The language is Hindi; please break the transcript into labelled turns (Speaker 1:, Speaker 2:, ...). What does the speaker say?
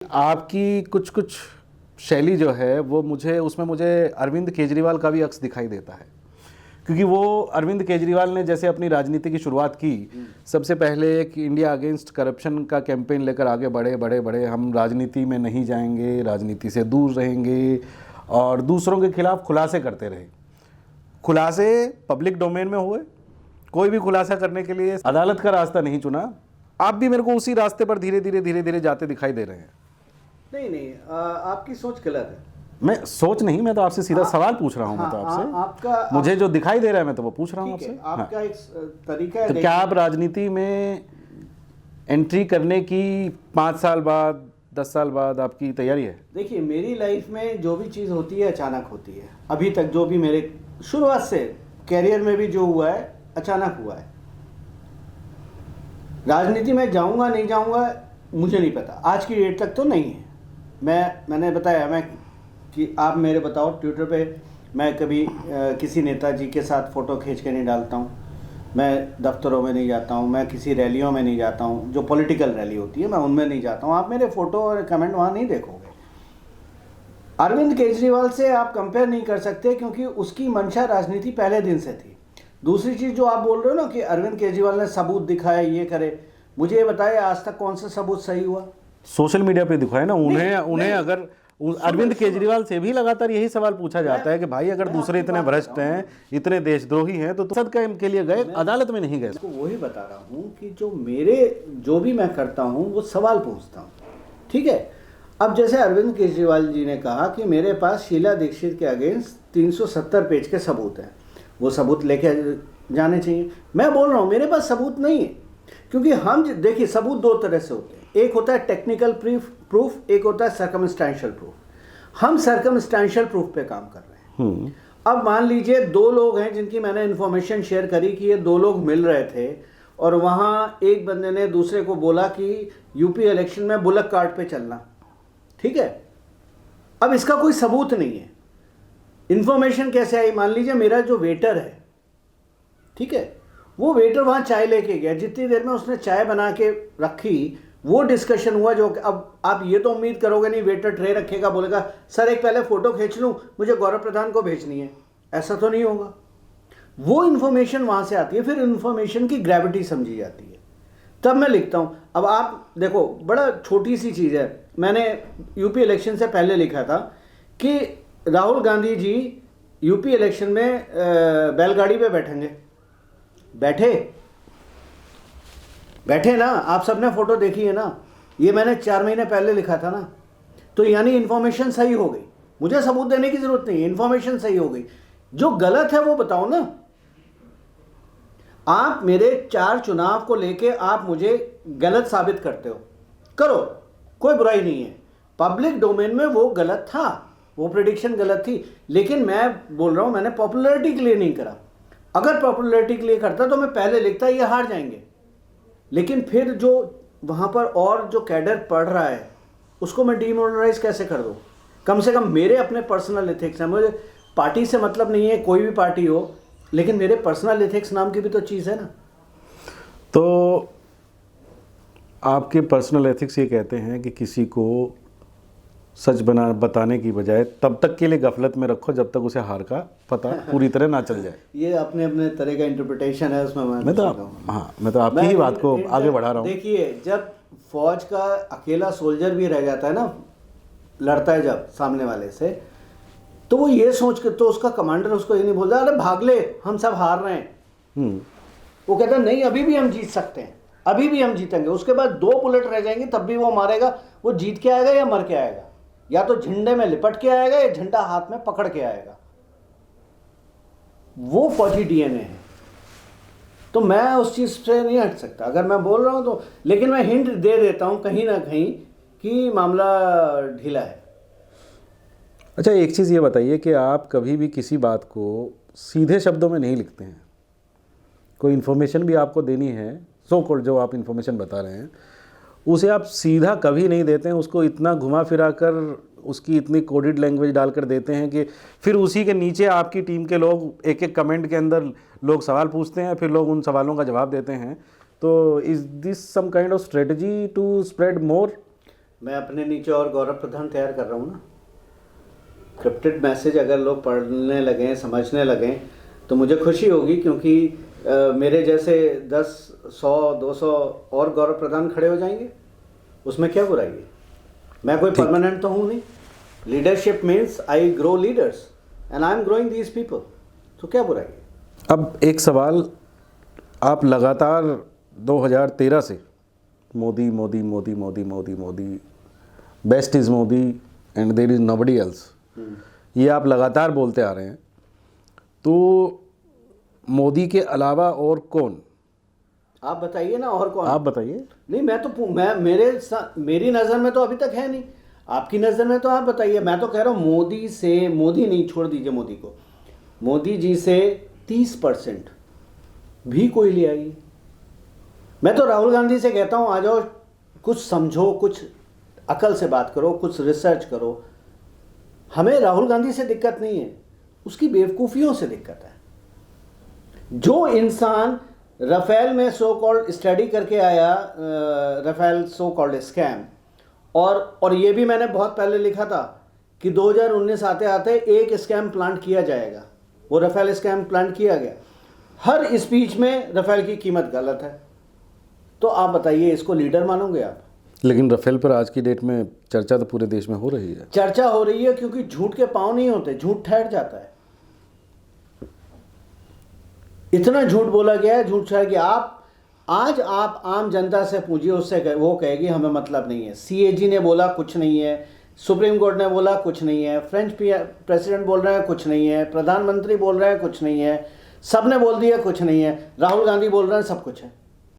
Speaker 1: आपकी कुछ कुछ शैली जो है वो मुझे अरविंद केजरीवाल का भी अक्स दिखाई देता है, क्योंकि वो अरविंद केजरीवाल ने जैसे अपनी राजनीति की शुरुआत की, सबसे पहले एक इंडिया अगेंस्ट करप्शन का कैंपेन लेकर आगे बढ़े, हम राजनीति में नहीं जाएंगे, राजनीति से दूर रहेंगे और दूसरों के खिलाफ खुलासे करते रहे। खुलासे पब्लिक डोमेन में हुए, कोई भी खुलासा करने के लिए अदालत का रास्ता नहीं चुना। आप भी मेरे को उसी रास्ते पर धीरे धीरे जाते दिखाई दे रहे हैं।
Speaker 2: नहीं, आपकी सोच गलत है।
Speaker 1: मैं सोच नहीं, मैं तो आपसे सीधा सवाल पूछ रहा हूँ। मैं तो आपसे
Speaker 2: आपका
Speaker 1: मुझे जो दिखाई दे रहा है मैं तो वो पूछ रहा हूँ आपसे।
Speaker 2: आपका एक तरीका है।
Speaker 1: तो क्या आप राजनीति में एंट्री करने की 5 साल बाद 10 साल बाद आपकी तैयारी है?
Speaker 2: देखिए, मेरी लाइफ में जो भी चीज़ होती है अचानक होती है। अभी तक जो भी मेरे शुरुआत से कैरियर में भी जो हुआ है अचानक हुआ है। राजनीति में जाऊंगा नहीं जाऊंगा मुझे नहीं पता, आज की डेट तक तो नहीं है। मैंने बताया मैं कि आप मेरे बताओ ट्विटर पे मैं कभी किसी नेताजी के साथ फ़ोटो खींच के नहीं डालता हूँ, मैं दफ्तरों में नहीं जाता हूँ, मैं किसी रैलियों में नहीं जाता हूँ, जो पॉलिटिकल रैली होती है मैं उनमें नहीं जाता हूँ। आप मेरे फ़ोटो और कमेंट वहाँ नहीं देखोगे। अरविंद केजरीवाल से आप कंपेयर नहीं कर सकते, क्योंकि उसकी मंशा राजनीति पहले दिन से थी। दूसरी चीज़ जो आप बोल रहे हो ना कि अरविंद केजरीवाल ने सबूत दिखाए, ये करे, मुझे ये बताइए आज तक कौन सा सबूत सही हुआ?
Speaker 1: सोशल मीडिया पे दिखाए ना उन्हें अगर अरविंद केजरीवाल से भी लगातार यही सवाल पूछा जाता है कि भाई अगर दूसरे इतने भ्रष्ट हैं, इतने देशद्रोही हैं, तो संसद के लिए गए, अदालत में नहीं गए।
Speaker 2: तो वही बता रहा हूँ कि जो भी मैं करता हूँ वो सवाल पूछता हूँ, ठीक है। अब जैसे अरविंद केजरीवाल जी ने कहा कि मेरे पास शीला दीक्षित के अगेंस्ट 370 पेज के सबूत हैं, वो सबूत लेके जाने चाहिए। मैं बोल रहा हूँ मेरे पास सबूत नहीं है, क्योंकि हम देखिए सबूत दो तरह से होते हैं, एक होता है टेक्निकल प्रूफ, एक होता है सर्कमस्टेंशियल प्रूफ। हम सर्कमस्टेंशियल प्रूफ पे काम कर रहे हैं। अब मान लीजिए 2 लोग हैं जिनकी मैंने इन्फॉर्मेशन शेयर करी कि ये 2 लोग मिल रहे थे और वहाँ एक बंदे ने दूसरे को बोला कि यूपी इलेक्शन में बुलक कार्ट पे चलना, ठीक है। अब इसका कोई सबूत नहीं है, इन्फॉर्मेशन कैसे आई? मान लीजिए मेरा जो वेटर है, ठीक है, वो वेटर वहाँ चाय लेके गया, जितनी देर में उसने चाय बना के रखी वो डिस्कशन हुआ। जो अब आप ये तो उम्मीद करोगे नहीं वेटर ट्रे रखेगा, बोलेगा सर एक पहले फ़ोटो खींच लूँ, मुझे गौरव प्रधान को भेजनी है, ऐसा तो नहीं होगा। वो इन्फॉर्मेशन वहाँ से आती है, फिर इन्फॉर्मेशन की ग्रेविटी समझी जाती है, तब मैं लिखता हूँ। अब आप देखो, बड़ा छोटी सी चीज़ है, मैंने यूपी इलेक्शन से पहले लिखा था कि राहुल गांधी जी यूपी इलेक्शन में बैलगाड़ी पे बैठेंगे। बैठे ना, आप सबने फोटो देखी है ना, ये मैंने 4 महीने पहले लिखा था ना। तो यानी इन्फॉर्मेशन सही हो गई, मुझे सबूत देने की जरूरत नहीं, इन्फॉर्मेशन सही हो गई। जो गलत है वो बताओ ना। आप मेरे 4 चुनाव को लेके आप मुझे गलत साबित करते हो, करो, कोई बुराई नहीं है। पब्लिक डोमेन में वो गलत था, वो प्रेडिक्शन गलत थी, लेकिन मैं बोल रहा हूं मैंने पॉपुलैरिटी के लिए नहीं करा। अगर पॉपुलैरिटी के लिए करता तो मैं पहले लिखता ये हार जाएंगे, लेकिन फिर जो वहाँ पर और जो कैडर पढ़ रहा है उसको मैं डिमोरलाइज कैसे कर दूँ? कम से कम मेरे अपने पर्सनल एथिक्स हैं, मुझे पार्टी से मतलब नहीं है, कोई भी पार्टी हो, लेकिन मेरे पर्सनल एथिक्स नाम की भी तो चीज़ है ना।
Speaker 1: तो आपके पर्सनल एथिक्स ये कहते हैं कि किसी को सच बताने की बजाय तब तक के लिए गफलत में रखो जब तक उसे हार का पता पूरी तरह ना चल जाए।
Speaker 2: ये अपने अपने तरह का इंटरप्रिटेशन है, उसमें मैं
Speaker 1: तो आपकी ही बात को आगे बढ़ा रहा हूँ।
Speaker 2: देखिए, जब फौज का अकेला सोल्जर भी रह जाता है ना, लड़ता है जब सामने वाले से, तो वो ये सोच के, तो उसका कमांडर उसको ये नहीं बोलता अरे भाग ले हम सब हार रहे हैं। वो कहता है नहीं अभी भी हम जीत सकते हैं, अभी भी हम जीतेंगे। उसके बाद 2 बुलेट रह जाएंगे तब भी वो मारेगा। वो जीत के आएगा या मर के आएगा, या तो झंडे में लिपट के आएगा या झंडा हाथ में पकड़ के आएगा। वो फौजी डीएनए है, तो मैं उस चीज से नहीं हट सकता अगर मैं बोल रहा हूं तो। लेकिन मैं हिंट दे देता हूं कहीं ना कहीं कि मामला ढीला है।
Speaker 1: अच्छा, एक चीज़ ये बताइए कि आप कभी भी किसी बात को सीधे शब्दों में नहीं लिखते हैं। कोई इन्फॉर्मेशन भी आपको देनी है, सो कॉल्ड जो आप इन्फॉर्मेशन बता रहे हैं, उसे आप सीधा कभी नहीं देते हैं, उसको इतना घुमा फिरा कर, उसकी इतनी कोडेड लैंग्वेज डालकर देते हैं कि फिर उसी के नीचे आपकी टीम के लोग एक एक कमेंट के अंदर लोग सवाल पूछते हैं, फिर लोग उन सवालों का जवाब देते हैं। तो is this some kind of strategy to spread more?
Speaker 2: मैं अपने नीचे और गौरव प्रधान तैयार कर रहा हूँ ना। क्रिप्टेड मैसेज अगर लोग पढ़ने लगें, समझने लगें, तो मुझे खुशी होगी, क्योंकि मेरे जैसे 10, 100, 200 और गौरव प्रधान खड़े हो जाएंगे। उसमें क्या बुराई है? मैं कोई परमानेंट तो हूँ नहीं। Leadership means I grow leaders and I am growing these people. तो क्या बुराई है?
Speaker 1: अब एक सवाल, आप लगातार 2013 से Modi Modi Modi Modi Modi Modi, best is Modi and there is nobody else, ये आप लगातार बोलते आ रहे हैं। तो मोदी के अलावा और कौन?
Speaker 2: आप बताइए ना, और कौन?
Speaker 1: आप बताइए।
Speaker 2: नहीं, मेरी नज़र में तो अभी तक है नहीं। आपकी नज़र में तो आप बताइए। मैं तो कह रहा हूँ मोदी नहीं, छोड़ दीजिए मोदी को, मोदी जी से 30% भी कोई ले आइए। मैं तो राहुल गांधी से कहता हूँ, आ जाओ, कुछ समझो, कुछ अकल से बात करो, कुछ रिसर्च करो। हमें राहुल गांधी से दिक्कत नहीं है, उसकी बेवकूफ़ियों से दिक्कत है। जो इंसान राफेल में सो कॉल्ड स्टडी करके आया, राफेल सो कॉल्ड स्कैम, और ये भी मैंने बहुत पहले लिखा था कि 2019 आते आते एक स्कैम प्लांट किया जाएगा। वो राफेल स्कैम प्लांट किया गया। हर स्पीच में राफेल की कीमत गलत है। तो आप बताइए, इसको लीडर मानोगे आप?
Speaker 1: लेकिन राफेल पर आज की डेट में चर्चा तो पूरे देश में हो रही है।
Speaker 2: चर्चा हो रही है क्योंकि झूठ के पांव नहीं होते, झूठ ठहर जाता है। इतना झूठ बोला गया है, झूठ ठहर गया। आज आप आम जनता से पूछिए, उससे वो कहेगी हमें मतलब नहीं है। सीएजी ने बोला कुछ नहीं है, सुप्रीम कोर्ट ने बोला कुछ नहीं है, फ्रेंच प्रेसिडेंट बोल रहे हैं कुछ नहीं है, प्रधानमंत्री बोल रहे हैं कुछ नहीं है, सब ने बोल दिया कुछ नहीं है, राहुल गांधी बोल रहे हैं सब कुछ है।